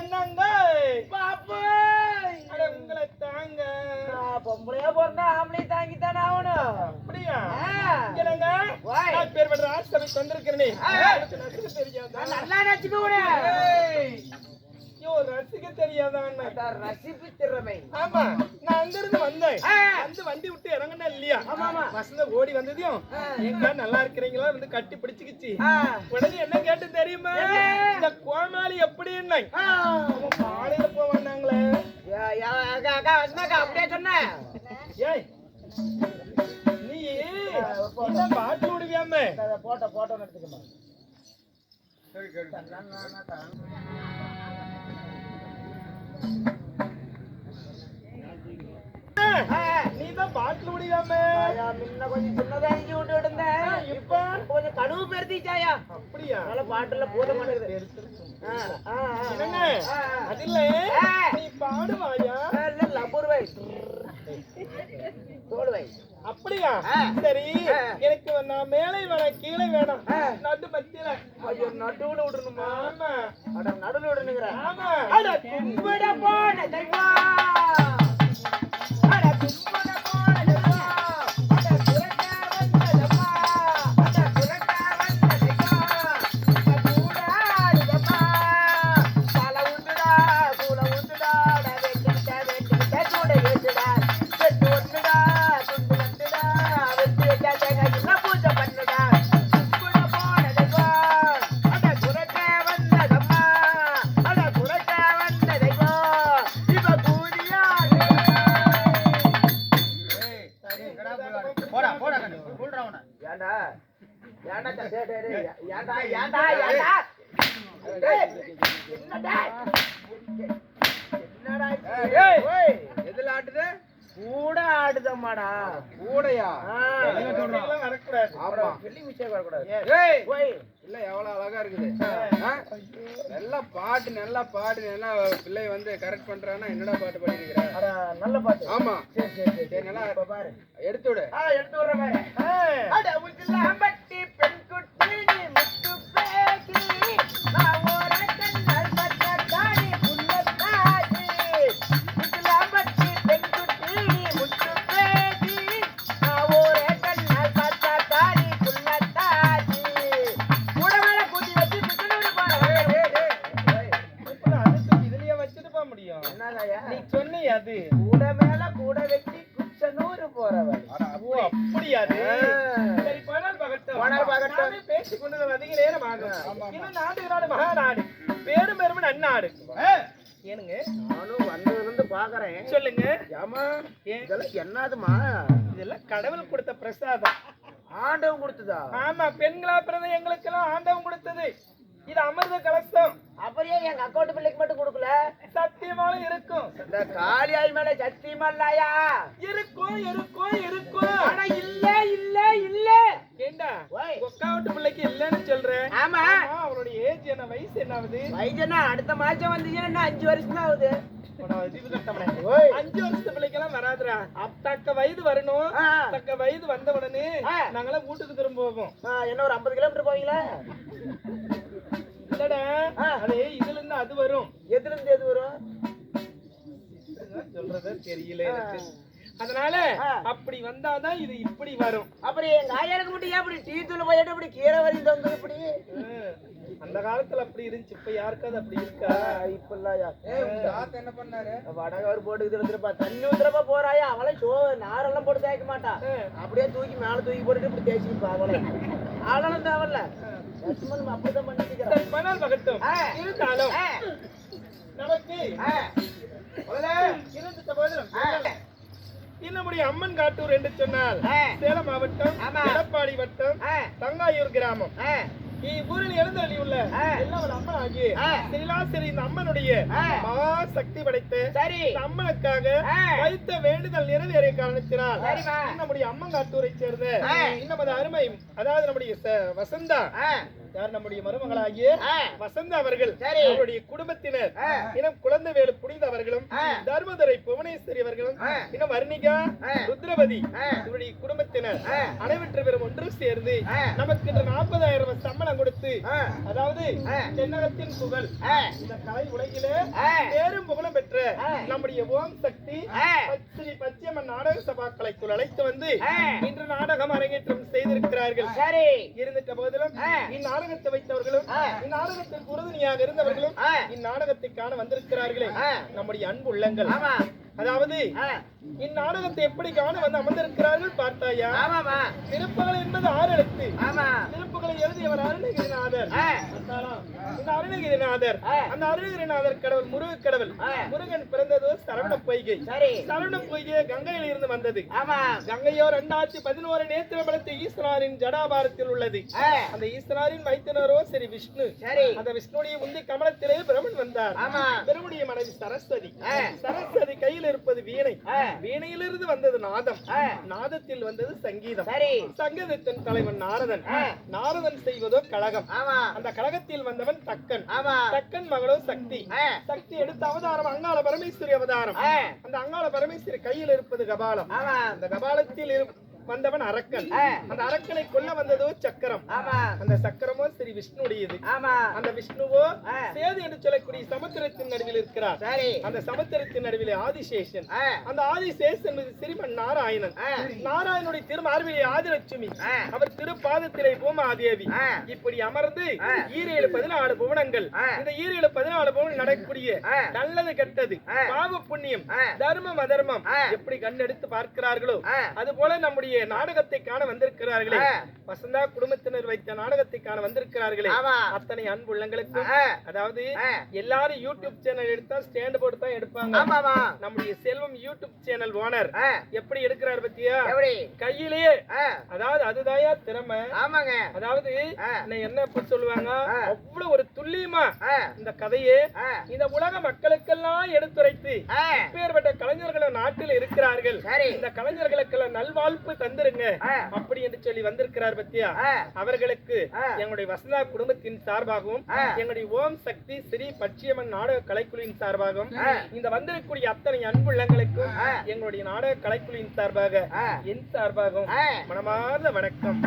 என்னங்க பாப்பு அட உங்களை தாங்க பொம்பளையா பிறந்தா ஆம்பளையும் தாங்கித்தானே ஆகணும். அப்படியா என்னங்க நான் பேர் பண்ற ஆசிரமத்துக்கு வந்திருக்கிறேனே தெரியாதா நல்லா நச்சுக்க ரசிக்க தெரியாதான் ரசிப்பு திறமை. ஆமா நான் அங்கிருந்து வந்தேன் வந்து வண்டி விட்டு இறங்கினா இல்லையா வசந்த ஓடி வந்ததையும் எங்க நல்லா இருக்கிறீங்களா வந்து கட்டி பிடிச்சுக்கிச்சு உடனே என்ன கேட்டு தெரியுமா இந்த கோமாளி எப்படி என்ன பாலையில போவானாங்களே அப்படியே சொன்ன ஏய் நீ பாட்டு விடுவியாம போட்டோ போட்டோ எடுத்துக்கமா நீதான் பாட்டுல முடியாம முன்ன கொஞ்சம் சின்னதா இஞ்சி விட்டு இருந்தேன். இப்ப கொஞ்சம் கடுவு பெருத்திச்சாயா. அப்படியா அதனால பாட்டுல போத மாட்டேங்குது. அது இல்ல நீ பாடுவாயா லபுர்வை தோடுவை. அப்படியா சரி எனக்கு நான் மேலே வேணாம் கீழே வேணாம் நடு மத்தியில ஐயோ நடுவுல விடணுமா? ஆமா அட நடுவுல விடணுங்கிற. ஆமா அட கும்பிட போன தெய்வா அட கும்பிட போன தெய்வா அட குரட்டா வந்த தெய்வா அட குரட்டா வந்த தெய்வா அட கூடாடுதம்மா பல உண்டுடா கூல உண்டுடா வெட்டிட்ட கூட ஏத்துடா செட்டு ஒண்ணுடா துண்டு வந்துடா வெட்டி எல்லாம் பூஜை பண்ணுடா கும்பிட போன தெய்வா அட குரட்டா வந்த தெய்வா அட குரட்டா வந்த தெய்வா இவ கூடியா போடா போடா கண்ணு கூடுறவன ஏண்டா ஏண்டா டேய் டேய் ஏண்டா ஏண்டா ஏண்டா டேய் என்னடா என்னடா ஏய் எதுல ஆடுது கூட ஆடுதம்மாடா கூடையா வரக்கூடாது ஆமா வெள்ளி மிச்சம் வரக்கூடாது ஏய் ஓய் இல்ல எவ்வளவு அழகா இருக்குது நல்லா பாட்டு நல்லா பிள்ளை வந்து கரெக்ட் பண்றானா என்னடா பாட்டு பாடிருக்கிற அட நல்ல பாட்டு ஆமா சரி சரி சரி நல்லா இப்ப பாரு எடுத்து விடு எடுத்து வர பாரு அட உஜ்லாம்பட்டி பெண்குட்டி நீ முத்து பேகி நான் ஒரு கண்ணல் பட்ட காடி புல்லத்தாடி உஜ்லாம்பட்டி பெண்குட்டி நீ முத்து பேகி நான் ஒரு கண்ணல் பட்ட காடி புல்லத்தாடி கூடவேள கூட்டி வச்சு சுத்தனூர் போற இதுலயே வச்சுட்டு போக முடியும் என்னங்கய்யா நீ சொன்னி அது கூட மேல கூட வச்சு குச்சனூர் போறவன் அப்படியாது சரி பணம் பகட்டும் பேசிக் கொண்டு அதிக நேரம் ஆகும் இன்னும் நாடு மகாநாடு பேரும் பெருமை நன்னாடு ஏனுங்க நானும் வந்ததுல பாக்குறேன் சொல்லுங்க ஏமா இதெல்லாம் என்னதுமா இதெல்லாம் கடவுள் கொடுத்த பிரசாதம் ஆண்டவன் கொடுத்ததா ஆமா பெண்களா பிறந்த எங்களுக்கு எல்லாம் ஆண்டவன் கொடுத்தது இது அமிர்த கலசம் அப்படியே எங்க அக்கௌண்ட் பிள்ளைக்கு மட்டும் கொடுக்கல சத்தியமாலும் இருக்கும் இந்த காளியாய் மேல சத்தியமா இல்லையா இருக்கும் இருக்கும் இருக்கும் ஆனா இல்ல இல்ல இல்ல ஏண்டா ஒக்காவட்டு பிள்ளைக்கு இல்லன்னு சொல்றேன் ஆமா அவனுடைய ஏஜ் என்ன வயசு என்ன ஆகுது வயசுனா அடுத்த மாசம் வந்துச்சுன்னா 5 வருஷம் தான் ஆகுது 5 வருஷத்து பிள்ளைக்கெல்லாம் வராதுரா தக்க வயது வரணும் தக்க வயது வந்த உடனே நாங்களாம் வீட்டுக்கு திரும்புவோம் என்ன ஒரு 50 கிலோமீட்டர் போவீங்களா இல்லடா அதே இதுல இருந்து அது வரும் எதுல இருந்து எது வரும் சொல்றது தெரியல எனக்கு அதனால அப்படி வந்தாதான் இது இப்படி வரும் அப்படி எங்க ஆயாருக்கு மட்டும் அப்படி டீ தூள் போயிட்டு அப்படி கீரை வரி தந்து இப்படி அந்த காலத்துல அப்படி இருந்துச்சு இப்ப யாருக்காவது அப்படி இருக்கா இப்ப இல்லையா தாத்தா என்ன பண்ணாரு வடகவர் போட்டு இருந்துருப்பா தண்ணி ஊத்துறப்ப போறாயா அவளை நாரெல்லாம் போட்டு தேய்க்க மாட்டா அப்படியே தூக்கி மேல தூக்கி போட்டுட்டு இப்படி தேய்ச்சிப்பா அவளை ஆளும் தேவையில்ல அப்படிதான் பண்ணிட்டு பணம் பகட்டும் இருந்தாலும் நமக்கு இருந்த போதிலும் நம்முடைய அம்மன் காட்டூர் என்று சொன்னால் சேலம் மாவட்டம் எடப்பாடி வட்டம் தங்காயூர் கிராமம் ஊரில் எழுந்தள்ளி உள்ள எல்லாம் ஒரு அம்மன் ஆகிய ஸ்ரீலாசரி இந்த அம்மனுடைய மகா சக்தி படைத்த அம்மனுக்காக வைத்த வேண்டுதல் நிறைவேறிய காரணத்தினால் நம்முடைய அம்மன் காட்டூரை சேர்ந்த நமது அருமை அதாவது நம்முடைய வசந்தா யார் நம்முடைய மருமகளாகிய வசந்தா அவர்கள் அவருடைய குடும்பத்தினர் இன்னும் குழந்தைவேலு புனித அவர்களும் தர்மதுரை புவனேஸ்வரி அவர்களும் இன்னும் வர்ணிகா ருத்ரவதி இவருடைய குடும்பத்தினர் அனைவற்று பேரும் ஒன்று சேர்ந்து நமக்கு 40,000 சம்பளம் கொடுத்து அதாவது தென்னகத்தின் புகழ் இந்த கலை உலகிலே பேரும் புகழும் பெற்ற நம்முடைய ஓம் சக்தி ஸ்ரீ பச்சையம்மன் நாடக சபா கலைக்குள் அழைத்து வந்து இன்று நாடகம் அரங்கேற்றம் செய்திருக்கிறார்கள். இருந்துட்ட போதிலும் இந்நாடகத்தை வைத்தவர்களும் இந்நாடகத்திற்கு உறுதுணையாக இருந்தவர்களும் இந்நாடகத்தை காண வந்திருக்கிறார்களே நம்முடைய அன்பு உள்ளங்கள். அதாவது இந்நாடகத்தை எப்படி காண வந்து அமர்ந்திருக்கிறார்கள் பார்த்தாயா? திருப்புகள் என்பது 6 எழுத்து. திருப்புகளை எழுதியவர் அருணகிரிநாதர். இந்த அருணகிரிநாதர் அந்த அருணகிரிநாதர் கடவுள் முருக கடவுள். முருகன் பிறந்தது சரவண பொய்கை. சரவண பொய்கை கங்கையில் இருந்து வந்தது. கங்கையோ 2011 நேத்திர பலத்து ஈஸ்வரனின் ஜடாபாரத்தில் உள்ளது. அந்த ஈஸ்வரனின் வைத்தினரோ சரி விஷ்ணு. அந்த விஷ்ணுடைய முந்தி கமலத்திலே பிரம்மன் வந்தார். பிரம்முடைய மனைவி சரஸ்வதி. சரஸ்வதி கையில் இருப்பது வீணை. வீணையிலிருந்து வந்தது நாதம். நாதத்தில் வந்தது சங்கீதம். சங்கீதத்தின் தலைவன் நாரதன். நாரதன் செய்வதோ கழகம். அந்த கழகத்தில் வந்தவன் தக்கன். தக்கன் மகளோ சக்தி. சக்தி எடுத்த அவதாரம் அங்காள பரமேஸ்வரி அவதாரம். அந்த அங்காள பரமேஸ்வரி கையில் இருப்பது கபாலம். அந்த கபாலத்தில் வந்தவன் அரக்கன். அந்த அரக்கனை கொல்ல வந்ததோ சக்கரம். அந்த சக்கரமோ ஸ்ரீ விஷ்ணுடையது. அந்த விஷ்ணுவோ சேது என்று சொல்லக்கூடிய சமுத்திரத்தின் நடுவில் இருக்கிறார். அந்த சமுத்திரத்தின் நடுவில் ஆதிசேஷன். அந்த ஆதிசேஷன் ஸ்ரீமன் நாராயணன். நாராயணனுடைய திருமார்பிலே ஆதிலட்சுமி. அவர் திருப்பாதத்திலே பூமாதேவி. இப்படி அமர்ந்து 14 புவனங்கள். இந்த 14 புவனம் நடக்கக்கூடிய நல்லது கெட்டது பாவ புண்ணியம் தர்மம் அதர்மம் எப்படி கண்ணெடுத்து பார்க்கிறார்களோ அது போல நம்முடைய நாடகத்தை காண வந்திருக்கிறார்களே வசந்தா குடும்பத்தினர் வைத்த நாடகத்தை காண வந்திருக்கிறார்களே அத்தனை அன்பு உள்ளங்களுக்கும் அதாவது எல்லாரும் யூடியூப் சேனல் எடுத்தா ஸ்டாண்ட் போட்டு தான் எடுப்பாங்க. நம்முடைய செல்வம் யூடியூப் சேனல் ஓனர் எப்படி எடுக்கிறார் பத்தியா? கையிலேயே அதாவது அதுதாயா திறமை. அதாவது என்ன சொல்லுவாங்க அவ்வளவு ஒரு துல்லியமா இந்த கதையே இந்த உலக மக்களுக்கெல்லாம் எடுத்துரைத்து பேர்பட்ட கலைஞர்கள் நாட்டில் இருக்கிறார்கள். இந்த கலைஞர்களுக்கெல்லாம் நல்வாழ்ப்பு தந்துருங்க அப்படி என்று சொல்லி வந்திருக்கிறார் பத்தியா? அவர்களுக்கு எங்களுடைய வசந்தா குடும்பத்தின் சார்பாகவும் எங்களுடைய ஓம் சக்தி ஸ்ரீ பச்சையம்மன் நாடக கலைக்குழுவின் சார்பாகவும் இந்த வந்திருக்கக்கூடிய அத்தனை அன்புள்ளங்களுக்கும் எங்களுடைய நாடக கலைக்குழுவின் சார்பாக என் சார்பாகவும் மனமார்ந்த வணக்கம்.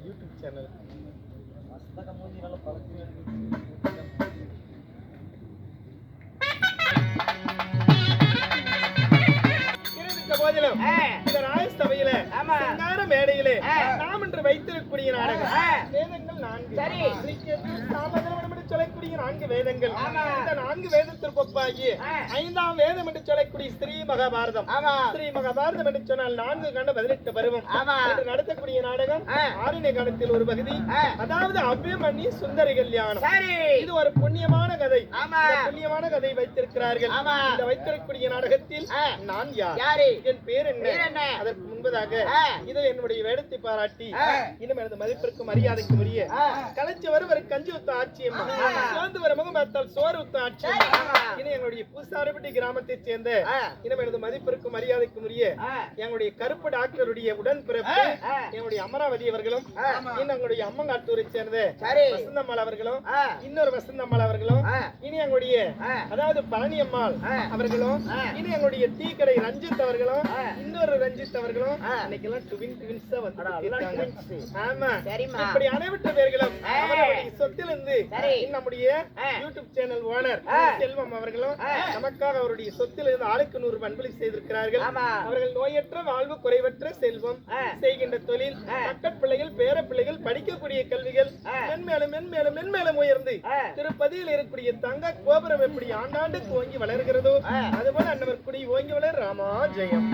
யூடியூப் சேனல் போதிலும் இந்த ராஜ்சபையில மேடையிலே நாம் என்று வைத்திருக்கக்கூடிய நாடகம் வேதங்கள் 4 சொல்லக்கூடிய 4 வேதங்கள். இந்த 4 வேதத்திற்கு ஒப்பாகி 5ஆம் வேதம் என்று சொல்லக்கூடிய ஸ்ரீ மகாபாரதம். ஸ்ரீ மகாபாரதம் என்று சொன்னால் 4 கண்ட 18 பருவம் என்று நடத்தக்கூடிய நாடகம் ஆரண்ய காலத்தில் ஒரு பகுதி. அதாவது அபிமன்யு சுந்தரி கல்யாணம். இது ஒரு புண்ணியமான கதை. புண்ணியமான கதை வைத்திருக்கிறார்கள். இந்த வைத்திருக்கக்கூடிய நாடகத்தில் நான் யார், என் பேர் என்ன, அதற்கு முன்பதாக இது என்னுடைய வேடத்தை பாராட்டி இன்னும் எனது மதிப்பிற்கும் மரியாதைக்கு உரிய கலைச்சி வருவர் கஞ்சி உத்த ஆட்சியம் சேர்ந்து வர முகமத்தால் சோறு உத்த ஆட்சியம் இன்னும் எங்களுடைய பூசாரப்பட்டி கிராமத்தைச் சேர்ந்த இன்னும் எனது மதிப்பிற்கும் மரியாதைக்கும் உரிய எங்களுடைய கருப்பு டாக்டருடைய உடன்பிறப்பு எங்களுடைய அமராவதி அவர்களும் இன்னும் எங்களுடைய அம்மங்காட்டூரை சேர்ந்த வசந்தம்மாள் அவர்களும் இன்னொரு வசந்தம்மாள் அவர்களும் இனி எங்களுடைய அதாவது பழனியம்மாள் அவர்களும் இனி எங்களுடைய டீ கடை ரஞ்சித் அவர்களும் இன்னொரு ரஞ்சித் அவர்களும் இன்னைக்கெல்லாம் ட்வின்ஸா வந்து ஆமா இப்படி அனைவற்ற பேர்களும் அவர்களுடைய சொத்திலிருந்து நம்முடைய யூடியூப் சேனல் ஓனர் செல்வம் அவர்களும் நமக்காக அவருடைய சொத்திலிருந்து ஆளுக்கு 100 அன்பளிப்பு செய்திருக்கிறார்கள். அவர்கள் நோயற்ற வாழ்வு குறைவற்ற செல்வம் செய்கின்ற தொழில் மக்கள் பிள்ளைகள் பேர பிள்ளைகள் படிக்கக்கூடிய கல்விகள் மென்மேலும் மென்மேலும் மென்மேலும் உயர்ந்து திருப்பதியில் இருக்கக்கூடிய தங்க கோபுரம் எப்படி ஆண்டாண்டுக்கு ஓங்கி வளர்கிறதோ அதுபோல அன்னவர் குடி ஓங்கி வளர் ராமா ஜெயம்.